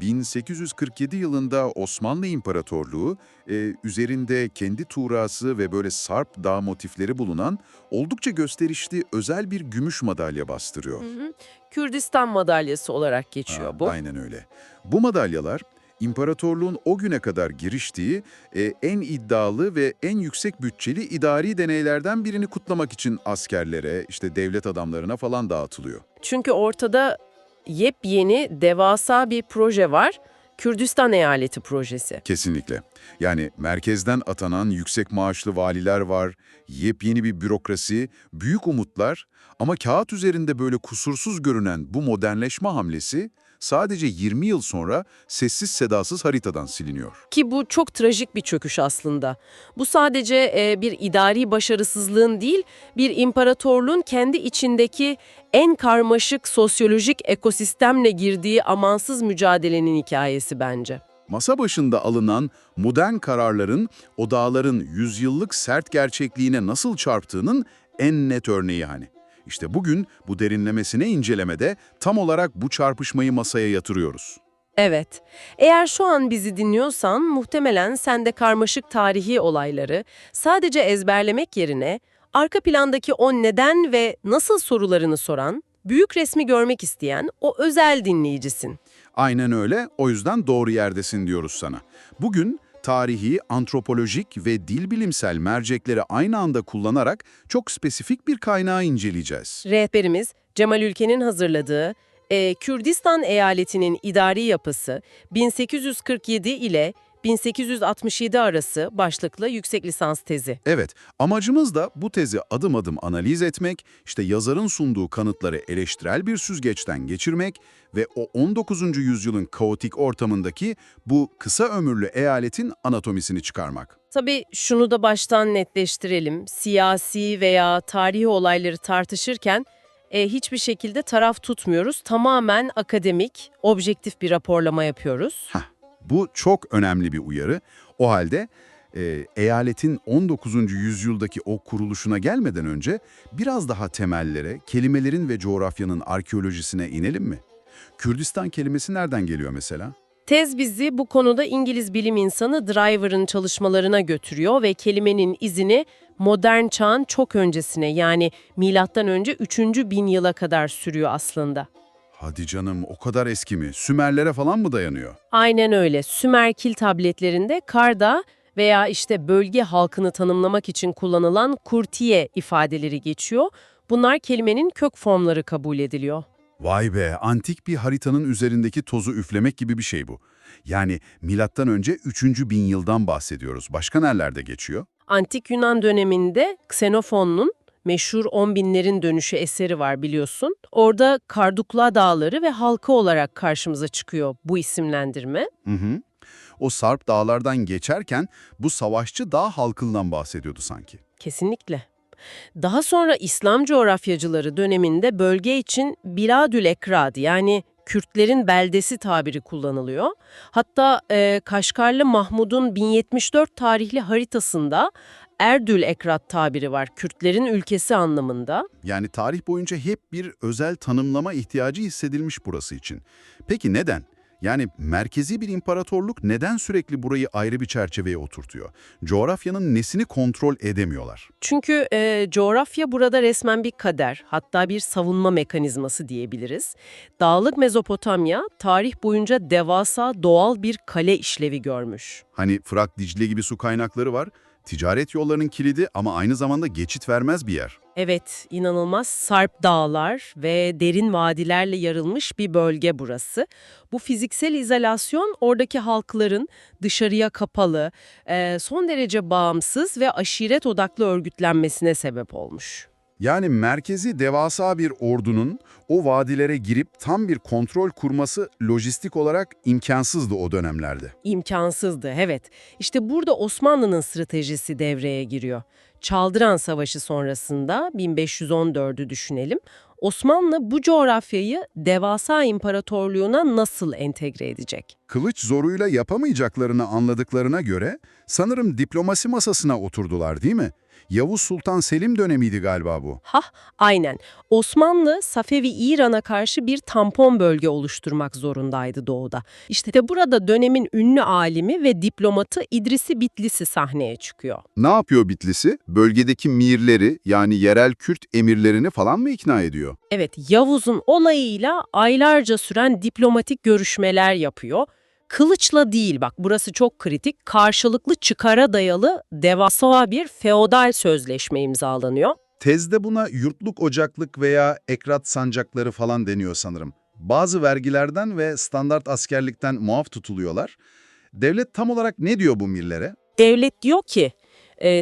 1847 yılında Osmanlı İmparatorluğu üzerinde kendi tuğrası ve böyle Sarp Dağı motifleri bulunan oldukça gösterişli özel bir gümüş madalya bastırıyor. Hı hı. Kürdistan madalyası olarak geçiyor bu. Aynen öyle. Bu madalyalar imparatorluğun o güne kadar giriştiği en iddialı ve en yüksek bütçeli idari deneylerden birini kutlamak için askerlere, işte devlet adamlarına falan dağıtılıyor. Çünkü ortada yepyeni, devasa bir proje var. Kürdistan Eyaleti projesi. Kesinlikle. Yani merkezden atanan yüksek maaşlı valiler var, yepyeni bir bürokrasi, büyük umutlar ama kağıt üzerinde böyle kusursuz görünen bu modernleşme hamlesi sadece 20 yıl sonra sessiz sedasız haritadan siliniyor. Ki bu çok trajik bir çöküş aslında. Bu sadece bir idari başarısızlığın değil, bir imparatorluğun kendi içindeki en karmaşık sosyolojik ekosistemle girdiği amansız mücadelenin hikayesi bence. Masa başında alınan modern kararların o dağların yüzyıllık sert gerçekliğine nasıl çarptığının en net örneği hani. İşte bugün bu derinlemesine incelemede tam olarak bu çarpışmayı masaya yatırıyoruz. Evet, eğer şu an bizi dinliyorsan muhtemelen sen de karmaşık tarihi olayları sadece ezberlemek yerine arka plandaki o neden ve nasıl sorularını soran, büyük resmi görmek isteyen o özel dinleyicisin. Aynen öyle, o yüzden doğru yerdesin diyoruz sana. Bugün tarihi, antropolojik ve dil bilimsel mercekleri aynı anda kullanarak çok spesifik bir kaynağı inceleyeceğiz. Rehberimiz Cemal Ülken'in hazırladığı Kürdistan Eyaleti'nin idari yapısı 1847 ile 1867 arası başlıklı yüksek lisans tezi. Evet, amacımız da bu tezi adım adım analiz etmek, işte yazarın sunduğu kanıtları eleştirel bir süzgeçten geçirmek ve o 19. yüzyılın kaotik ortamındaki bu kısa ömürlü eyaletin anatomisini çıkarmak. Tabii şunu da baştan netleştirelim. Siyasi veya tarihi olayları tartışırken hiçbir şekilde taraf tutmuyoruz. Tamamen akademik, objektif bir raporlama yapıyoruz. Bu çok önemli bir uyarı. O halde eyaletin 19. yüzyıldaki o kuruluşuna gelmeden önce biraz daha temellere, kelimelerin ve coğrafyanın arkeolojisine inelim mi? Kürdistan kelimesi nereden geliyor mesela? Tez bizi bu konuda İngiliz bilim insanı Driver'ın çalışmalarına götürüyor ve kelimenin izini modern çağın çok öncesine, yani milattan önce 3. bin yıla kadar sürüyor aslında. Hadi canım, o kadar eski mi? Sümerlere falan mı dayanıyor? Aynen öyle. Sümer kil tabletlerinde karda veya işte bölge halkını tanımlamak için kullanılan kurtiye ifadeleri geçiyor. Bunlar kelimenin kök formları kabul ediliyor. Vay be, antik bir haritanın üzerindeki tozu üflemek gibi bir şey bu. Yani milattan önce 3. bin yıldan bahsediyoruz. Başka nerelerde geçiyor? Antik Yunan döneminde Xenofon'un meşhur 10 binlerin dönüşü eseri var biliyorsun. Orada Kardukla Dağları ve halkı olarak karşımıza çıkıyor bu isimlendirme. Hı hı. O Sarp dağlardan geçerken bu savaşçı dağ halkından bahsediyordu sanki. Kesinlikle. Daha sonra İslam coğrafyacıları döneminde bölge için Biladül Ekrad, yani Kürtlerin beldesi tabiri kullanılıyor. Hatta Kaşgarlı Mahmud'un 1074 tarihli haritasında Erdül Ekrad tabiri var, Kürtlerin ülkesi anlamında. Yani tarih boyunca hep bir özel tanımlama ihtiyacı hissedilmiş burası için. Peki neden? Yani merkezi bir imparatorluk neden sürekli burayı ayrı bir çerçeveye oturtuyor? Coğrafyanın nesini kontrol edemiyorlar? Çünkü coğrafya burada resmen bir kader, hatta bir savunma mekanizması diyebiliriz. Dağlık Mezopotamya tarih boyunca devasa doğal bir kale işlevi görmüş. Hani Fırat, Dicle gibi su kaynakları var, ticaret yollarının kilidi ama aynı zamanda geçit vermez bir yer. Evet, inanılmaz sarp dağlar ve derin vadilerle yarılmış bir bölge burası. Bu fiziksel izolasyon oradaki halkların dışarıya kapalı, son derece bağımsız ve aşiret odaklı örgütlenmesine sebep olmuş. Yani merkezi devasa bir ordunun o vadilere girip tam bir kontrol kurması lojistik olarak imkansızdı o dönemlerde. İmkansızdı, evet. İşte burada Osmanlı'nın stratejisi devreye giriyor. Çaldıran Savaşı sonrasında 1514'ü düşünelim. Osmanlı bu coğrafyayı devasa imparatorluğuna nasıl entegre edecek? Kılıç zoruyla yapamayacaklarını anladıklarına göre sanırım diplomasi masasına oturdular, değil mi? Yavuz Sultan Selim dönemiydi galiba bu. Hah, aynen. Osmanlı, Safevi İran'a karşı bir tampon bölge oluşturmak zorundaydı doğuda. İşte de burada dönemin ünlü alimi ve diplomatı İdrisi Bitlisi sahneye çıkıyor. Ne yapıyor Bitlis'i? Bölgedeki mirleri yani yerel Kürt emirlerini falan mı ikna ediyor? Evet, Yavuz'un olayıyla aylarca süren diplomatik görüşmeler yapıyor. Kılıçla değil, bak burası çok kritik, karşılıklı çıkara dayalı devasa bir feodal sözleşme imzalanıyor. Tezde buna yurtluk ocaklık veya ekrat sancakları falan deniyor sanırım. Bazı vergilerden ve standart askerlikten muaf tutuluyorlar. Devlet tam olarak ne diyor bu mirlere? Devlet diyor ki,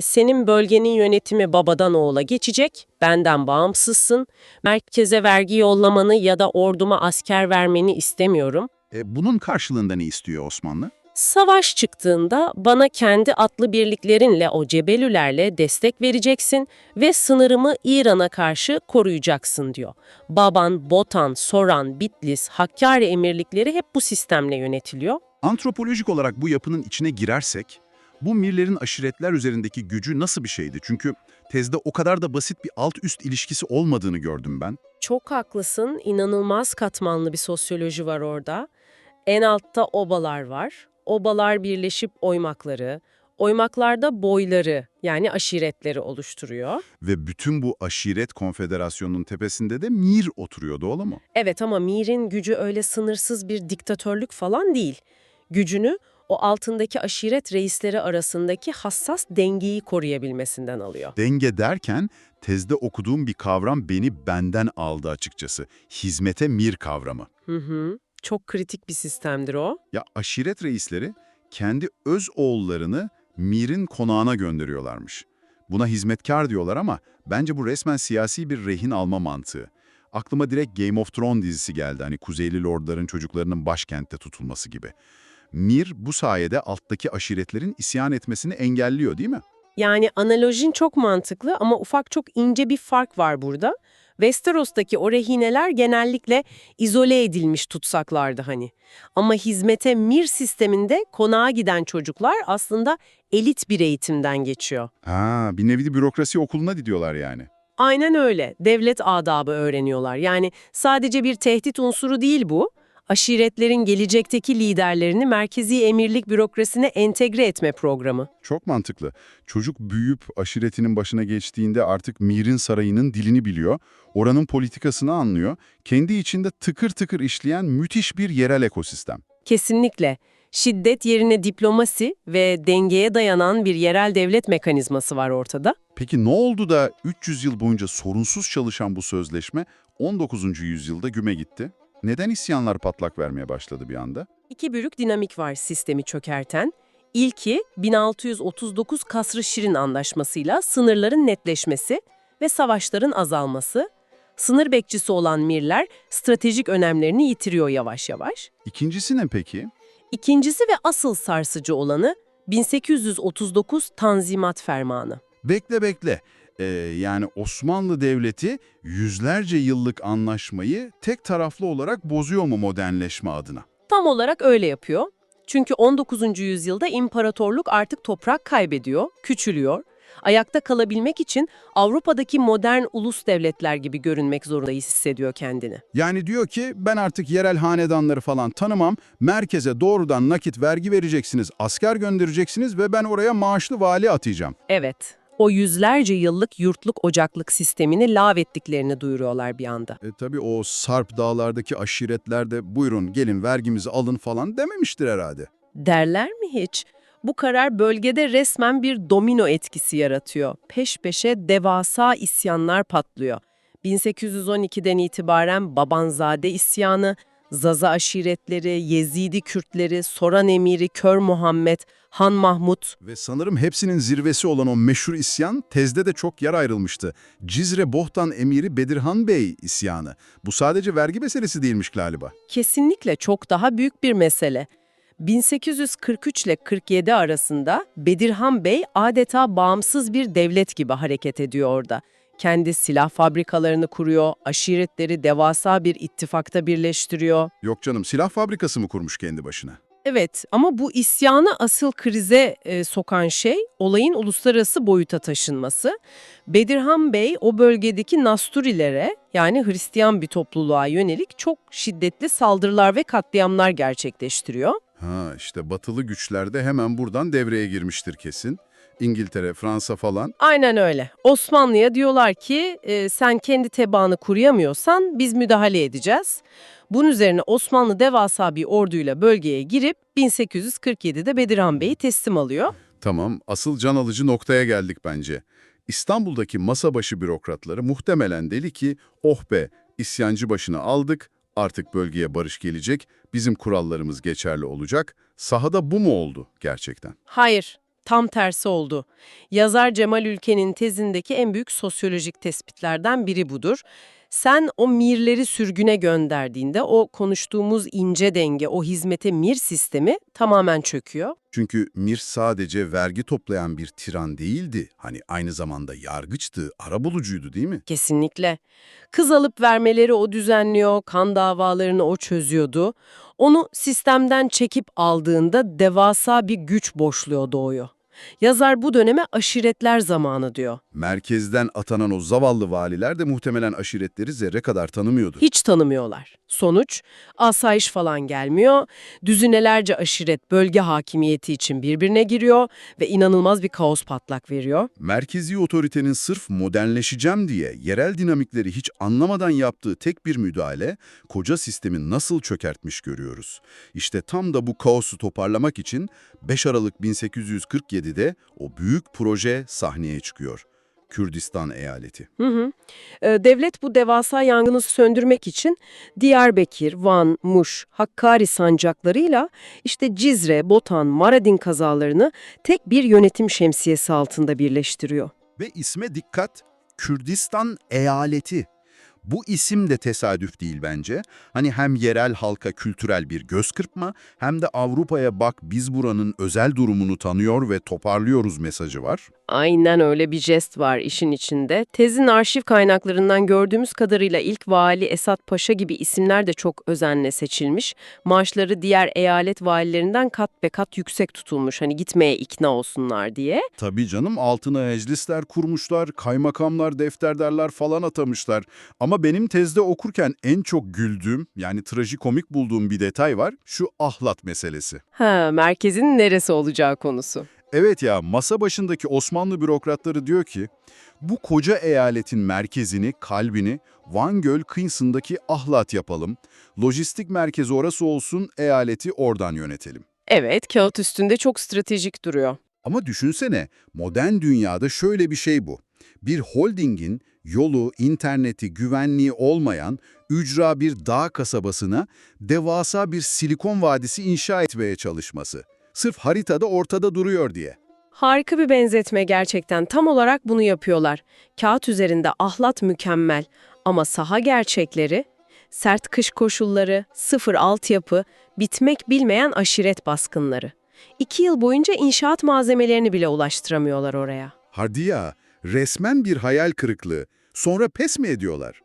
senin bölgenin yönetimi babadan oğula geçecek, benden bağımsızsın, merkeze vergi yollamanı ya da orduma asker vermeni istemiyorum. Bunun karşılığında ne istiyor Osmanlı? Savaş çıktığında bana kendi atlı birliklerinle o Cebelülerle destek vereceksin ve sınırımı İran'a karşı koruyacaksın diyor. Baban, Botan, Soran, Bitlis, Hakkari emirlikleri hep bu sistemle yönetiliyor. Antropolojik olarak bu yapının içine girersek, bu mirlerin aşiretler üzerindeki gücü nasıl bir şeydi? Çünkü tezde o kadar da basit bir alt-üst ilişkisi olmadığını gördüm ben. Çok haklısın, inanılmaz katmanlı bir sosyoloji var orada. En altta obalar var. Obalar birleşip oymakları, oymaklarda boyları yani aşiretleri oluşturuyor. Ve bütün bu aşiret konfederasyonunun tepesinde de mir oturuyor, doğru mu? Evet ama Mir'in gücü öyle sınırsız bir diktatörlük falan değil. Gücünü o altındaki aşiret reisleri arasındaki hassas dengeyi koruyabilmesinden alıyor. Denge derken tezde okuduğum bir kavram beni benden aldı açıkçası. Hizmete mir kavramı. Çok kritik bir sistemdir o. Ya aşiret reisleri kendi öz oğullarını mirin konağına gönderiyorlarmış. Buna hizmetkar diyorlar ama bence bu resmen siyasi bir rehin alma mantığı. Aklıma direkt Game of Thrones dizisi geldi. Hani Kuzeyli Lordların çocuklarının başkentte tutulması gibi. Mir bu sayede alttaki aşiretlerin isyan etmesini engelliyor, değil mi? Yani analojin çok mantıklı ama ufak çok ince bir fark var burada. Westeros'taki o rehineler genellikle izole edilmiş tutsaklardı hani. Ama hizmete Mir sisteminde konağa giden çocuklar aslında elit bir eğitimden geçiyor. Bir nevi bürokrasi okuluna gidiyorlar yani. Aynen öyle. Devlet adabı öğreniyorlar. Yani sadece bir tehdit unsuru değil bu. Aşiretlerin gelecekteki liderlerini merkezi emirlik bürokrasine entegre etme programı. Çok mantıklı. Çocuk büyüyüp aşiretinin başına geçtiğinde artık Mir'in sarayının dilini biliyor, oranın politikasını anlıyor, kendi içinde tıkır tıkır işleyen müthiş bir yerel ekosistem. Kesinlikle. Şiddet yerine diplomasi ve dengeye dayanan bir yerel devlet mekanizması var ortada. Peki ne oldu da 300 yıl boyunca sorunsuz çalışan bu sözleşme 19. yüzyılda güme gitti? Neden isyanlar patlak vermeye başladı bir anda? İki büyük dinamik var sistemi çökerten. İlki 1639 Kasr-ı Şirin Anlaşması'yla sınırların netleşmesi ve savaşların azalması. Sınır bekçisi olan Mirler stratejik önemlerini yitiriyor yavaş yavaş. İkincisi ne peki? İkincisi ve asıl sarsıcı olanı 1839 Tanzimat Fermanı. Bekle. Yani Osmanlı Devleti yüzlerce yıllık anlaşmayı tek taraflı olarak bozuyor mu modernleşme adına? Tam olarak öyle yapıyor. Çünkü 19. yüzyılda imparatorluk artık toprak kaybediyor, küçülüyor. Ayakta kalabilmek için Avrupa'daki modern ulus devletler gibi görünmek zorunda hissediyor kendini. Yani diyor ki ben artık yerel hanedanları falan tanımam, merkeze doğrudan nakit vergi vereceksiniz, asker göndereceksiniz ve ben oraya maaşlı vali atayacağım. Evet, o yüzlerce yıllık yurtluk ocaklık sistemini lağvettiklerini duyuruyorlar bir anda. Tabii o Sarp dağlardaki aşiretler de buyurun gelin vergimizi alın falan dememiştir herhalde. Derler mi hiç? Bu karar bölgede resmen bir domino etkisi yaratıyor. Peş peşe devasa isyanlar patlıyor. 1812'den itibaren Babanzade isyanı, Zaza aşiretleri, Yezidi Kürtleri, Soran emiri Kör Muhammed, Han Mahmut. Ve sanırım hepsinin zirvesi olan o meşhur isyan tezde de çok yer ayrılmıştı. Cizre Bohtan emiri Bedirhan Bey isyanı. Bu sadece vergi meselesi değilmiş galiba. Kesinlikle çok daha büyük bir mesele. 1843 ile 47 arasında Bedirhan Bey adeta bağımsız bir devlet gibi hareket ediyor orada. Kendi silah fabrikalarını kuruyor, aşiretleri devasa bir ittifakta birleştiriyor. Yok canım silah fabrikası mı kurmuş kendi başına? Evet, ama bu isyanı asıl krize sokan şey olayın uluslararası boyuta taşınması. Bedirhan Bey o bölgedeki Nasturilere, yani Hristiyan bir topluluğa yönelik çok şiddetli saldırılar ve katliamlar gerçekleştiriyor. Ha, işte batılı güçler de hemen buradan devreye girmiştir kesin. İngiltere, Fransa falan. Aynen öyle. Osmanlı'ya diyorlar ki sen kendi tebaanı kuruyamıyorsan biz müdahale edeceğiz. Bunun üzerine Osmanlı devasa bir orduyla bölgeye girip 1847'de Bedirhan Bey'i teslim alıyor. Tamam, asıl can alıcı noktaya geldik bence. İstanbul'daki masa başı bürokratları muhtemelen deli ki, oh be, isyancı başını aldık, artık bölgeye barış gelecek, bizim kurallarımız geçerli olacak. Sahada bu mu oldu gerçekten? Hayır, tam tersi oldu. Yazar Cemal Ülken'in tezindeki en büyük sosyolojik tespitlerden biri budur. Sen o mirleri sürgüne gönderdiğinde o konuştuğumuz ince denge, o hizmete mir sistemi tamamen çöküyor. Çünkü Mir sadece vergi toplayan bir tiran değildi. Hani aynı zamanda yargıçtı, arabulucuydu değil mi? Kesinlikle. Kız alıp vermeleri o düzenliyor, kan davalarını o çözüyordu. Onu sistemden çekip aldığında devasa bir güç boşluğu doğuyor. Yazar bu döneme aşiretler zamanı diyor. Merkezden atanan o zavallı valiler de muhtemelen aşiretleri zerre kadar tanımıyordu. Hiç tanımıyorlar. Sonuç, asayiş falan gelmiyor, düzinelerce aşiret bölge hakimiyeti için birbirine giriyor ve inanılmaz bir kaos patlak veriyor. Merkezi otoritenin sırf modernleşeceğim diye yerel dinamikleri hiç anlamadan yaptığı tek bir müdahale, koca sistemi nasıl çökertmiş görüyoruz. İşte tam da bu kaosu toparlamak için 5 Aralık 1847'de o büyük proje sahneye çıkıyor. Kürdistan eyaleti. Devlet bu devasa yangını söndürmek için Diyarbakır, Van, Muş, Hakkari sancaklarıyla işte Cizre, Botan, Mardin kazalarını tek bir yönetim şemsiyesi altında birleştiriyor. Ve isme dikkat, Kürdistan eyaleti. Bu isim de tesadüf değil bence. Hani hem yerel halka kültürel bir göz kırpma, hem de Avrupa'ya bak biz buranın özel durumunu tanıyor ve toparlıyoruz mesajı var. Aynen öyle bir jest var işin içinde. Tezin arşiv kaynaklarından gördüğümüz kadarıyla ilk vali Esat Paşa gibi isimler de çok özenle seçilmiş. Maaşları diğer eyalet valilerinden kat be kat yüksek tutulmuş. Hani gitmeye ikna olsunlar diye. Tabii canım, altına eclisler kurmuşlar, kaymakamlar, defterdarlar falan atamışlar. Ama benim tezde okurken en çok güldüğüm, yani trajikomik bulduğum bir detay var, şu ahlat meselesi. Merkezin neresi olacağı konusu. Evet ya, masa başındaki Osmanlı bürokratları diyor ki, bu koca eyaletin merkezini, kalbini Van Göl kıyısındaki Ahlat yapalım, lojistik merkezi orası olsun, eyaleti oradan yönetelim. Evet, kağıt üstünde çok stratejik duruyor. Ama düşünsene, modern dünyada şöyle bir şey bu. Bir holdingin yolu, interneti, güvenliği olmayan ücra bir dağ kasabasına devasa bir silikon vadisi inşa etmeye çalışması. Sırf haritada ortada duruyor diye. Harika bir benzetme gerçekten. Tam olarak bunu yapıyorlar. Kağıt üzerinde ahlat mükemmel ama saha gerçekleri, sert kış koşulları, sıfır altyapı, bitmek bilmeyen aşiret baskınları. 2 yıl boyunca inşaat malzemelerini bile ulaştıramıyorlar oraya. Hadi ya, resmen bir hayal kırıklığı. Sonra pes mi ediyorlar?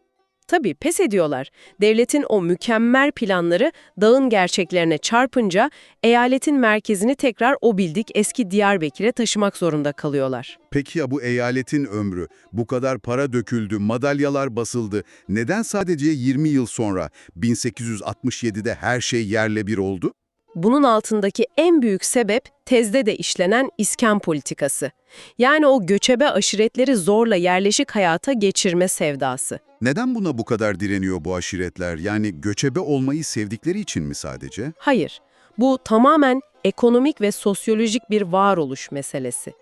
Tabii pes ediyorlar. Devletin o mükemmel planları dağın gerçeklerine çarpınca eyaletin merkezini tekrar o bildik eski Diyarbakır'a taşımak zorunda kalıyorlar. Peki ya bu eyaletin ömrü? Bu kadar para döküldü, madalyalar basıldı. Neden sadece 20 yıl sonra 1867'de her şey yerle bir oldu? Bunun altındaki en büyük sebep tezde de işlenen iskan politikası. Yani o göçebe aşiretleri zorla yerleşik hayata geçirme sevdası. Neden buna bu kadar direniyor bu aşiretler? Yani göçebe olmayı sevdikleri için mi sadece? Hayır, bu tamamen ekonomik ve sosyolojik bir varoluş meselesi.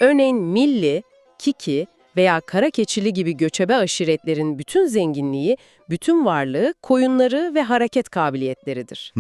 Örneğin Milli, Kiki veya Karakeçili gibi göçebe aşiretlerin bütün zenginliği, bütün varlığı, koyunları ve hareket kabiliyetleridir.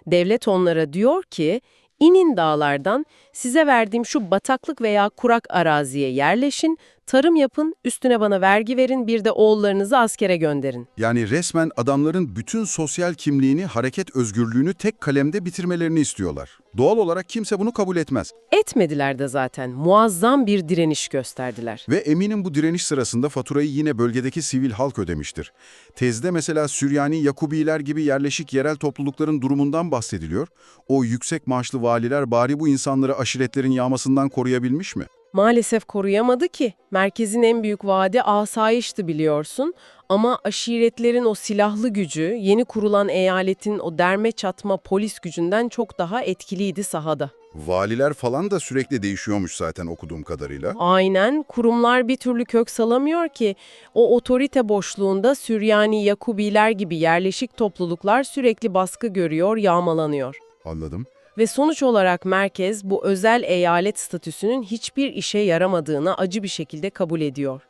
Devlet onlara diyor ki, inin dağlardan, size verdiğim şu bataklık veya kurak araziye yerleşin, Tarım yapın, üstüne bana vergi verin, bir de oğullarınızı askere gönderin. Yani resmen adamların bütün sosyal kimliğini, hareket özgürlüğünü tek kalemde bitirmelerini istiyorlar. Doğal olarak kimse bunu kabul etmez. Etmediler de zaten. Muazzam bir direniş gösterdiler. Ve eminim bu direniş sırasında faturayı yine bölgedeki sivil halk ödemiştir. Tezde mesela Süryani Yakubiler gibi yerleşik yerel toplulukların durumundan bahsediliyor. O yüksek maaşlı valiler bari bu insanları aşiretlerin yağmasından koruyabilmiş mi? Maalesef koruyamadı ki. Merkezin en büyük vaadi asayişti biliyorsun. Ama aşiretlerin o silahlı gücü, yeni kurulan eyaletin o derme çatma polis gücünden çok daha etkiliydi sahada. Valiler falan da sürekli değişiyormuş zaten okuduğum kadarıyla. Aynen, kurumlar bir türlü kök salamıyor ki. O otorite boşluğunda Süryani Yakubiler gibi yerleşik topluluklar sürekli baskı görüyor, yağmalanıyor. Anladım. Ve sonuç olarak merkez bu özel eyalet statüsünün hiçbir işe yaramadığını acı bir şekilde kabul ediyor.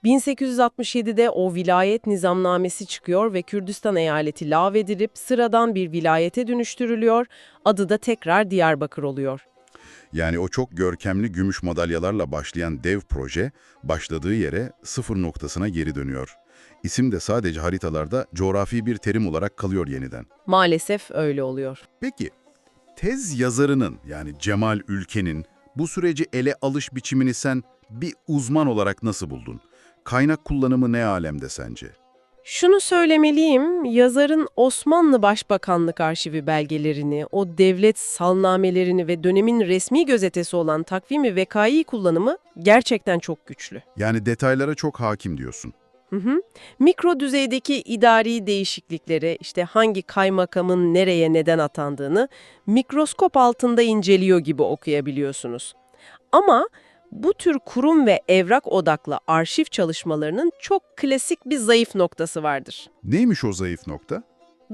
1867'de o vilayet nizamnamesi çıkıyor ve Kürdistan eyaleti lağvedilip sıradan bir vilayete dönüştürülüyor, adı da tekrar Diyarbakır oluyor. Yani o çok görkemli gümüş madalyalarla başlayan dev proje başladığı yere sıfır noktasına geri dönüyor. İsim de sadece haritalarda coğrafi bir terim olarak kalıyor yeniden. Maalesef öyle oluyor. Peki, tez yazarının yani Cemal Ülken'in bu süreci ele alış biçimini sen bir uzman olarak nasıl buldun? Kaynak kullanımı ne alemde sence? Şunu söylemeliyim, yazarın Osmanlı Başbakanlık Arşivi belgelerini, o devlet salnamelerini ve dönemin resmi gazetesi olan Takvim-i Vekai kullanımı gerçekten çok güçlü. Yani detaylara çok hakim diyorsun. Hı hı. Mikro düzeydeki idari değişiklikleri, işte hangi kaymakamın nereye neden atandığını mikroskop altında inceliyor gibi okuyabiliyorsunuz. Ama bu tür kurum ve evrak odaklı arşiv çalışmalarının çok klasik bir zayıf noktası vardır. Neymiş o zayıf nokta?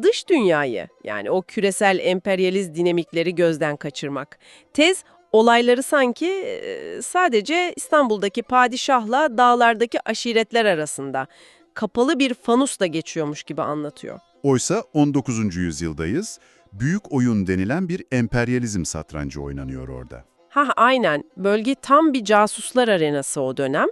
Dış dünyayı, yani o küresel emperyalist dinamikleri gözden kaçırmak. Tez, olayları sanki sadece İstanbul'daki padişahla dağlardaki aşiretler arasında kapalı bir fanusla geçiyormuş gibi anlatıyor. Oysa 19. yüzyıldayız. Büyük oyun denilen bir emperyalizm satrancı oynanıyor orada. Aynen. Bölge tam bir casuslar arenası o dönem.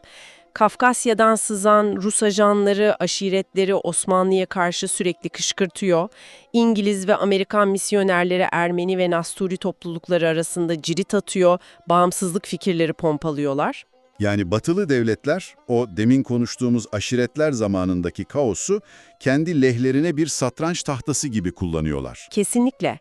Kafkasya'dan sızan Rus ajanları, aşiretleri Osmanlı'ya karşı sürekli kışkırtıyor. İngiliz ve Amerikan misyonerleri Ermeni ve Nasturi toplulukları arasında cirit atıyor, bağımsızlık fikirleri pompalıyorlar. Yani batılı devletler o demin konuştuğumuz aşiretler zamanındaki kaosu kendi lehlerine bir satranç tahtası gibi kullanıyorlar. Kesinlikle.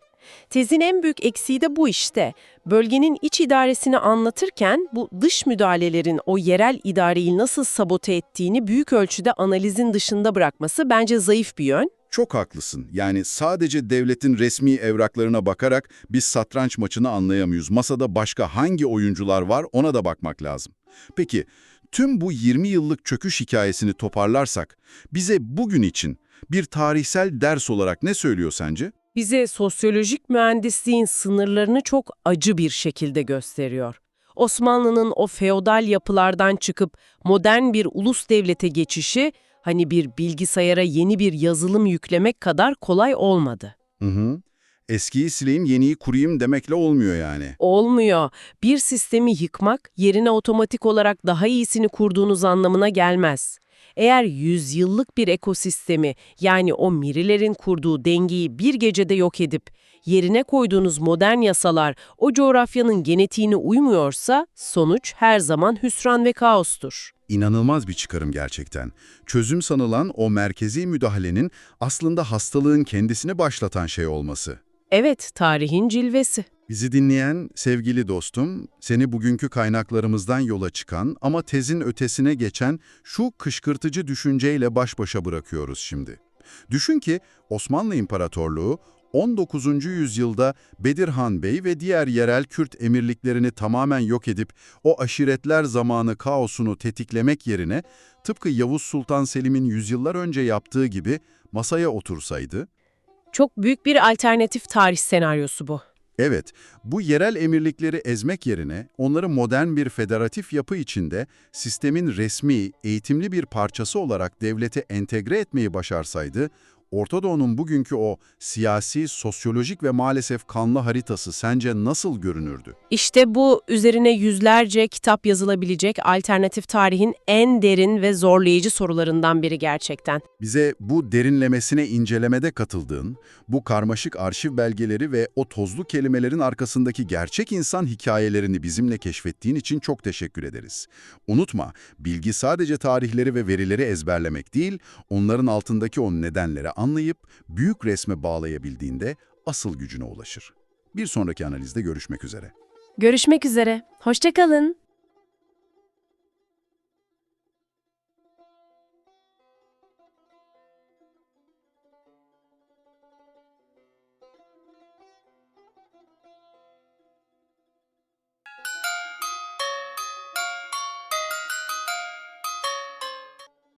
Tezin en büyük eksiği de bu işte. Bölgenin iç idaresini anlatırken bu dış müdahalelerin o yerel idareyi nasıl sabote ettiğini büyük ölçüde analizin dışında bırakması bence zayıf bir yön. Çok haklısın. Yani sadece devletin resmi evraklarına bakarak biz satranç maçını anlayamıyoruz. Masada başka hangi oyuncular var ona da bakmak lazım. Peki, tüm bu 20 yıllık çöküş hikayesini toparlarsak bize bugün için bir tarihsel ders olarak ne söylüyor sence? Bize sosyolojik mühendisliğin sınırlarını çok acı bir şekilde gösteriyor. Osmanlı'nın o feodal yapılardan çıkıp modern bir ulus devlete geçişi, hani bir bilgisayara yeni bir yazılım yüklemek kadar kolay olmadı. Hı hı. Eskiyi sileyim, yeniyi kurayım demekle olmuyor yani. Olmuyor. Bir sistemi yıkmak, yerine otomatik olarak daha iyisini kurduğunuz anlamına gelmez. Eğer yüzyıllık bir ekosistemi, yani o Mirilerin kurduğu dengeyi bir gecede yok edip, yerine koyduğunuz modern yasalar o coğrafyanın genetiğine uymuyorsa, sonuç her zaman hüsran ve kaostur. İnanılmaz bir çıkarım gerçekten. Çözüm sanılan o merkezi müdahalenin aslında hastalığın kendisini başlatan şey olması. Evet, tarihin cilvesi. Bizi dinleyen sevgili dostum, seni bugünkü kaynaklarımızdan yola çıkan ama tezin ötesine geçen şu kışkırtıcı düşünceyle baş başa bırakıyoruz şimdi. Düşün ki Osmanlı İmparatorluğu 19. yüzyılda Bedirhan Bey ve diğer yerel Kürt emirliklerini tamamen yok edip o aşiretler zamanı kaosunu tetiklemek yerine tıpkı Yavuz Sultan Selim'in yüzyıllar önce yaptığı gibi masaya otursaydı. Çok büyük bir alternatif tarih senaryosu bu. Evet, bu yerel emirlikleri ezmek yerine onları modern bir federatif yapı içinde sistemin resmi, eğitimli bir parçası olarak devlete entegre etmeyi başarsaydı, Orta Doğu'nun bugünkü o siyasi, sosyolojik ve maalesef kanlı haritası sence nasıl görünürdü? İşte bu üzerine yüzlerce kitap yazılabilecek alternatif tarihin en derin ve zorlayıcı sorularından biri gerçekten. Bize bu derinlemesine incelemede katıldığın, bu karmaşık arşiv belgeleri ve o tozlu kelimelerin arkasındaki gerçek insan hikayelerini bizimle keşfettiğin için çok teşekkür ederiz. Unutma, bilgi sadece tarihleri ve verileri ezberlemek değil, onların altındaki o nedenleri anlayıp büyük resme bağlayabildiğinde asıl gücüne ulaşır. Bir sonraki analizde görüşmek üzere. Görüşmek üzere. Hoşça kalın.